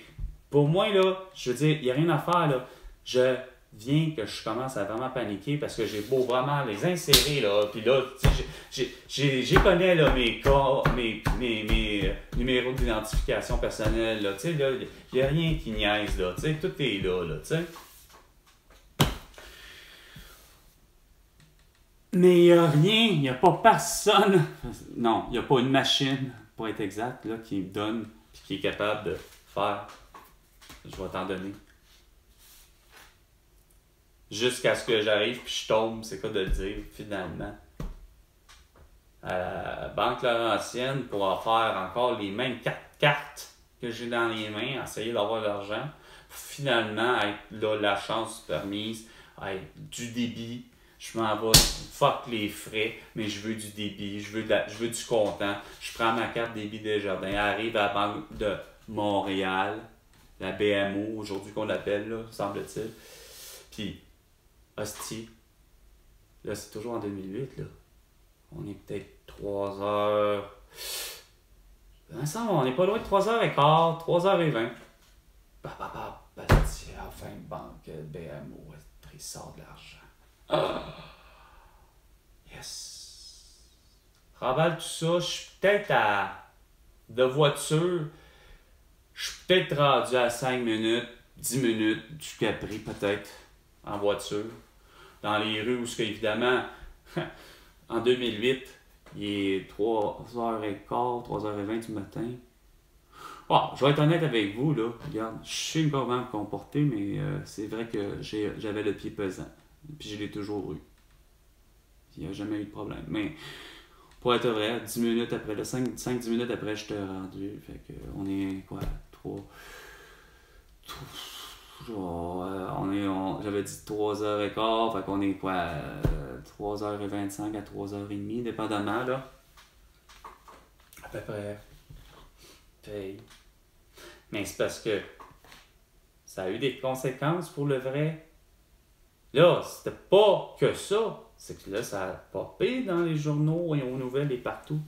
pour moi, là, je veux dire, il n'y a rien à faire, là. Je viens que je commence à vraiment paniquer parce que j'ai beau vraiment les insérer, là, puis là, j'ai connais, là, mes numéros d'identification personnelle, là, tu sais, là, il n'y a rien qui niaise, là, tu sais, tout est là, tu sais. Mais il n'y a rien, il n'y a pas personne. Non, il n'y a pas une machine pour être exact, là, qui me donne, puis qui est capable de faire, je vais t'en donner. Jusqu'à ce que j'arrive, puis je tombe, c'est quoi de le dire, finalement. À la Banque Laurentienne, pour en faire encore les mêmes 4 cartes que j'ai dans les mains, essayer d'avoir de l'argent, pour finalement être là, la chance permise, du débit. Je m'en vais, fuck les frais, mais je veux du débit, je veux du comptant. Je prends ma carte débit Desjardins, arrive à la Banque de Montréal, la BMO, aujourd'hui qu'on l'appelle, là, semble-t-il. Puis, hostie, là, c'est toujours en 2008, là. On est peut-être 3 heures. Ensemble, on n'est pas loin de 3h15, 3h20. Enfin, banque, BMO, il sort de l'argent. Yes. Remballe tout ça, je suis peut-être de voiture, je suis peut-être rendu à 5 minutes, 10 minutes du Capri, peut-être, en voiture. Dans les rues où, évidemment, en 2008, il est 3h15, 3h20 du matin. Oh, je vais être honnête avec vous, là. Regarde, je sais comment me comporter, mais c'est vrai que j'avais le pied pesant. Puis je l'ai toujours eu. Il n'y a jamais eu de problème. Mais pour être vrai, 10 minutes après, 5-10 minutes après, je t'ai rendu. Fait que on est quoi? 3. J'avais dit 3h15, fait qu'on est quoi? 3h25 à 3h30, dépendamment, là. À peu près. Paye. Mais c'est parce que ça a eu des conséquences pour le vrai. Là, c'était pas que ça. C'est que là, ça a popé dans les journaux et aux nouvelles et partout.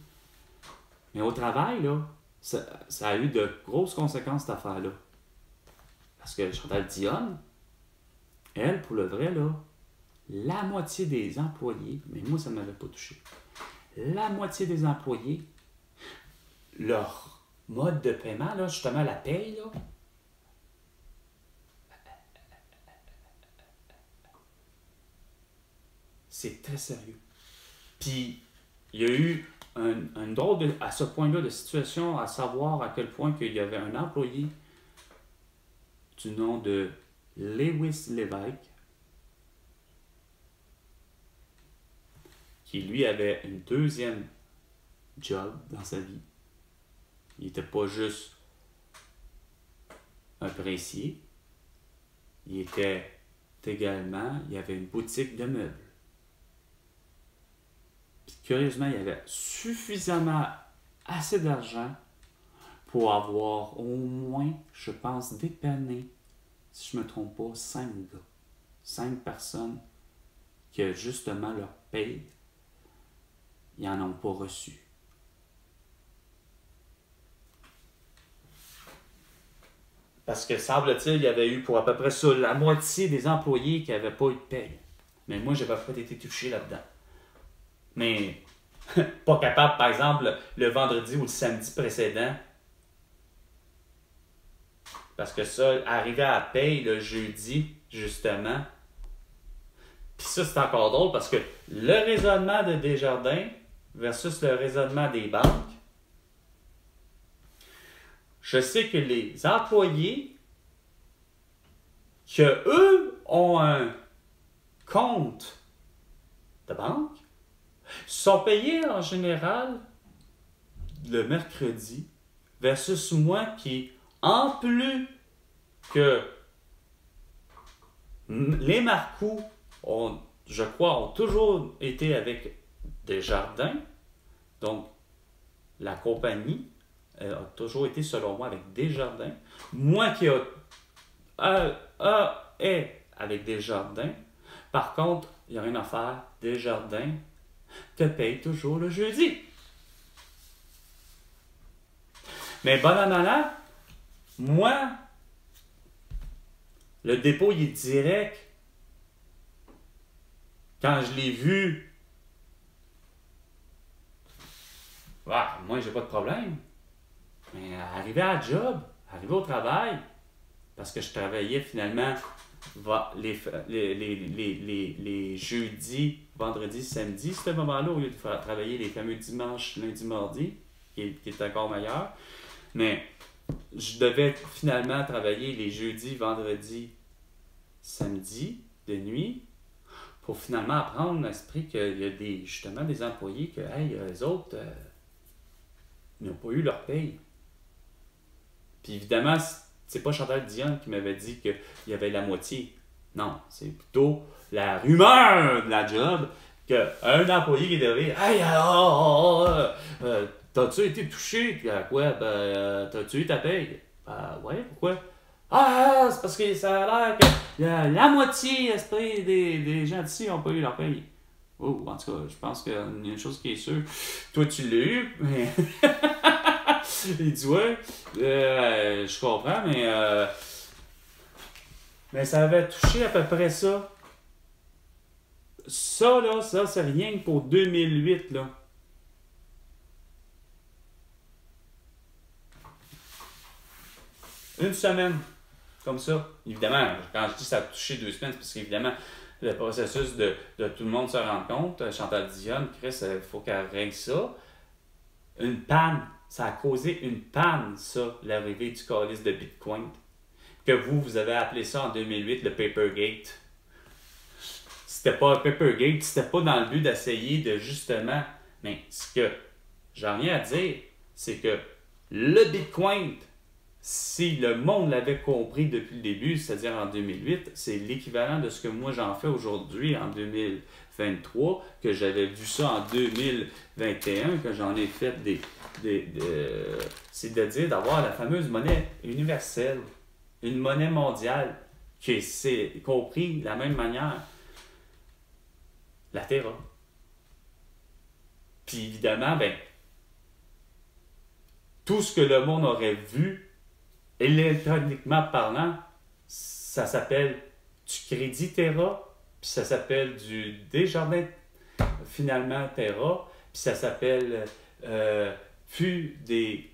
Mais au travail, là, ça a eu de grosses conséquences, cette affaire-là. Parce que Chantal Dionne, elle, pour le vrai, là, la moitié des employés, mais moi, ça ne m'avait pas touché. La moitié des employés, leur mode de paiement, là, justement, la paye, là, c'est très sérieux. Puis, il y a eu un drôle à ce point-là de situation, à savoir à quel point qu'il y avait un employé du nom de Lewis Lévesque qui, lui, avait une deuxième job dans sa vie. Il n'était pas juste un pressier. Il était également, il avait une boutique de meubles. Puis curieusement, il avait suffisamment assez d'argent pour avoir au moins, je pense, dépanné, si je ne me trompe pas, 5 gars. 5 personnes que justement leur paye, ils n'en ont pas reçu. Parce que, semble-t-il, il y avait eu pour à peu près ça la moitié des employés qui n'avaient pas eu de paye. Mais moi, je n'avais pas été touché là-dedans. Mais, pas capable, par exemple, le vendredi ou le samedi précédent. Parce que ça, arrivé à la paye le jeudi, justement. Puis ça, c'est encore drôle parce que le raisonnement de Desjardins versus le raisonnement des banques, je sais que les employés, que eux ont un compte de banque, sont payés en général le mercredi versus moi qui, en plus que les Marcoux, je crois, ont toujours été avec Desjardins, donc la compagnie a toujours été, selon moi, avec Desjardins. Moi qui est avec Desjardins, par contre, il n'y a rien à faire, Desjardins te paye toujours le jeudi. Mais bon an, mal an, moi, le dépôt, il est direct. Quand je l'ai vu, moi, j'ai pas de problème. Mais arrivé à la job, arrivé au travail, parce que je travaillais finalement les jeudis, vendredis, samedis, ce moment-là, au lieu de travailler les fameux dimanches, lundi, mardi, qui est encore meilleur. Mais je devais finalement travailler les jeudis, vendredis, samedis de nuit pour finalement apprendre à l'esprit qu'il y a justement des employés que, hey, eux autres, ils n'ont pas eu leur paye. Puis évidemment, c'est pas Chantal Dionne qui m'avait dit qu'il y avait la moitié. Non, c'est plutôt la rumeur de la job qu'un employé qui est arrivé, hey, t'as-tu été touché? Puis à quoi? T'as-tu eu ta paye? Ouais, pourquoi? C'est parce que ça a l'air que la moitié, esprit, des gens d'ici n'ont pas eu leur paye. Oh, en tout cas, je pense qu'il y a une chose qui est sûre. Toi, tu l'as eu, mais. Il dit, ouais, je comprends, mais ça avait touché à peu près ça. Ça, là, c'est rien que pour 2008, là. Une semaine, comme ça. Évidemment, quand je dis ça a touché 2 semaines, c'est parce qu'évidemment, le processus de tout le monde se rendre compte, Chantal Dionne, Chris, il faut qu'elle règle ça. Une panne. Ça a causé une panne, ça, l'arrivée du calice de Bitcoin. Que vous avez appelé ça en 2008 le Papergate. C'était pas un Papergate, c'était pas dans le but d'essayer de justement. Mais ce que j'en viens à dire, c'est que le Bitcoin, si le monde l'avait compris depuis le début, c'est-à-dire en 2008, c'est l'équivalent de ce que moi j'en fais aujourd'hui en 2023, que j'avais vu ça en 2021, que j'en ai fait c'est-à-dire d'avoir la fameuse monnaie universelle, une monnaie mondiale qui s'est compris de la même manière, la Terra. Puis évidemment, tout ce que le monde aurait vu, électroniquement parlant, ça s'appelle du Crédit Terra, puis ça s'appelle du Desjardins finalement Terra, puis ça s'appelle plus des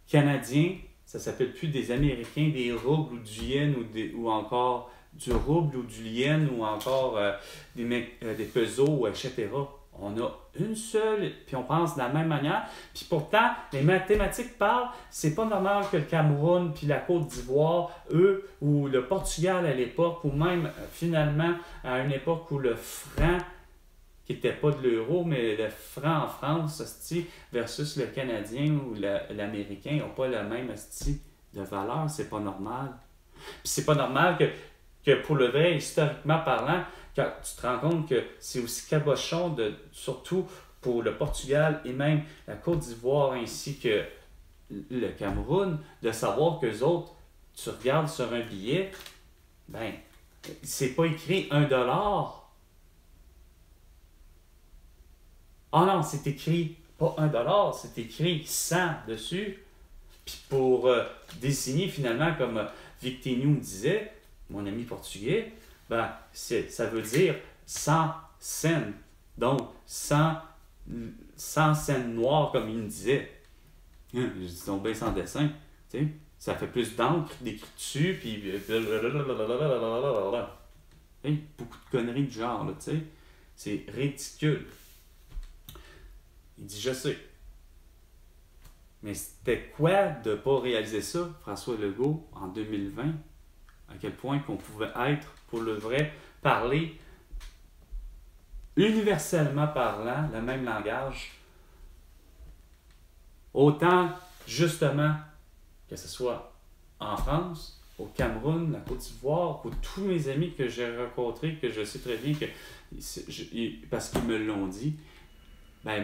Canadiens, ça s'appelle plus des Américains, des roubles ou du yen ou encore du rouble ou du yen ou encore des pesos, etc. On a une seule, puis on pense de la même manière. Puis pourtant, les mathématiques parlent, c'est pas normal que le Cameroun, puis la Côte d'Ivoire, eux, ou le Portugal à l'époque, ou même finalement à une époque où le franc, qui n'était pas de l'euro, mais le franc en France, hostie, versus le Canadien ou l'Américain, n'ont pas la même hostie de valeur. C'est pas normal. Puis c'est pas normal que pour le vrai, historiquement parlant, quand tu te rends compte que c'est aussi cabochon, surtout pour le Portugal et même la Côte d'Ivoire ainsi que le Cameroun, de savoir qu'eux autres, tu regardes sur un billet, c'est pas écrit 1$. Ah non, c'est écrit pas 1$, c'est écrit 100 dessus. Puis pour désigner finalement, comme Victorino me disait, mon ami portugais, ça veut dire 100 cents. Donc 100 cents noirs, comme il me disait. Je dis tombé sans dessin. Tu sais, ça fait plus d'encre d'écrit dessus, puis beaucoup de conneries de genre, là, tu sais. C'est ridicule. Il dit, je sais. Mais c'était quoi de ne pas réaliser ça, François Legault, en 2020? À quel point qu'on pouvait être, pour le vrai, parler universellement parlant, le même langage. Autant, justement, que ce soit en France, au Cameroun, la Côte d'Ivoire, pour tous mes amis que j'ai rencontrés, que je sais très bien que, parce qu'ils me l'ont dit,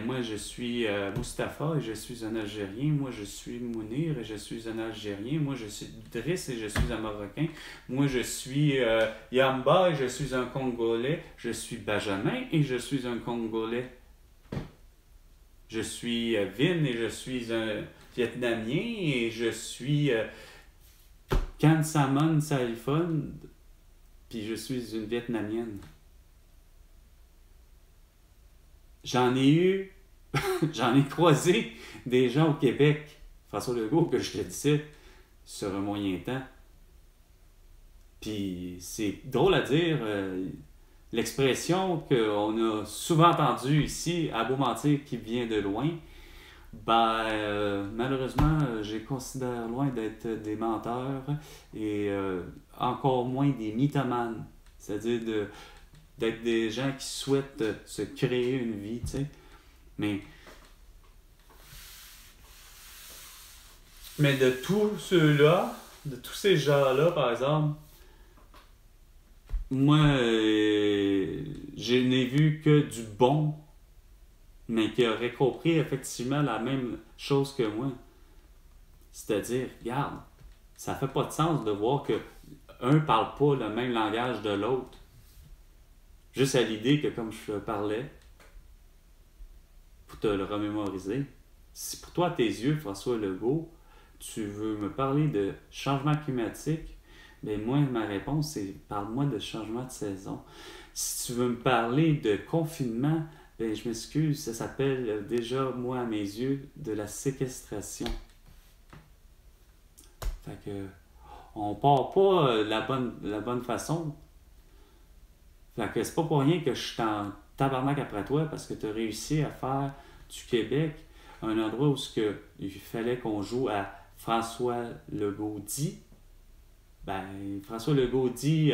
moi, je suis Mustapha et je suis un Algérien. Moi, je suis Mounir et je suis un Algérien. Moi, je suis Driss et je suis un Marocain. Moi, je suis Yamba et je suis un Congolais. Je suis Benjamin et je suis un Congolais. Je suis Vin et je suis un Vietnamien et je suis Kansamon Salifon puis je suis une Vietnamienne. J'en ai croisé des gens au Québec, François Legault, que je te disais, sur un moyen temps. Puis c'est drôle à dire, l'expression qu'on a souvent entendue ici, à Beaumentir, qui vient de loin, Malheureusement, je les considère loin d'être des menteurs et encore moins des mythomanes. C'est-à-dire d'être des gens qui souhaitent se créer une vie, tu sais. Mais de tous ceux-là, de tous ces gens-là, par exemple, moi, je n'ai vu que du bon, mais qui aurait compris effectivement la même chose que moi. C'est-à-dire, regarde, ça fait pas de sens de voir que un parle pas le même langage de l'autre. Juste à l'idée que, comme je parlais, pour te le remémoriser, si pour toi, à tes yeux, François Legault, tu veux me parler de changement climatique, bien moi, ma réponse, c'est parle-moi de changement de saison. Si tu veux me parler de confinement, bien, je m'excuse, ça s'appelle déjà, moi, à mes yeux, de la séquestration. Fait que, on part pas la bonne façon. Fait que c'est pas pour rien que je suis en tabarnak après toi, parce que tu as réussi à faire du Québec un endroit où il fallait qu'on joue à François Legault dit. Ben, François Legault dit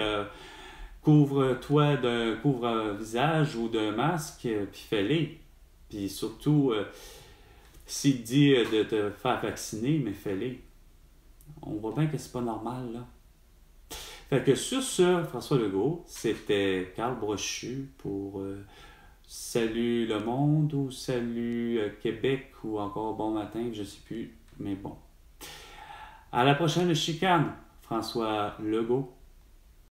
couvre-toi d'un couvre-visage ou d'un masque, puis fais-les. Puis surtout, s'il dit de te faire vacciner, mais fais-les. On voit bien que c'est pas normal, là. Fait que sur ce, François Legault, c'était Carl Brochu pour Salut le monde ou Salut Québec ou encore Bon matin, je sais plus, mais bon. À la prochaine chicane, François Legault.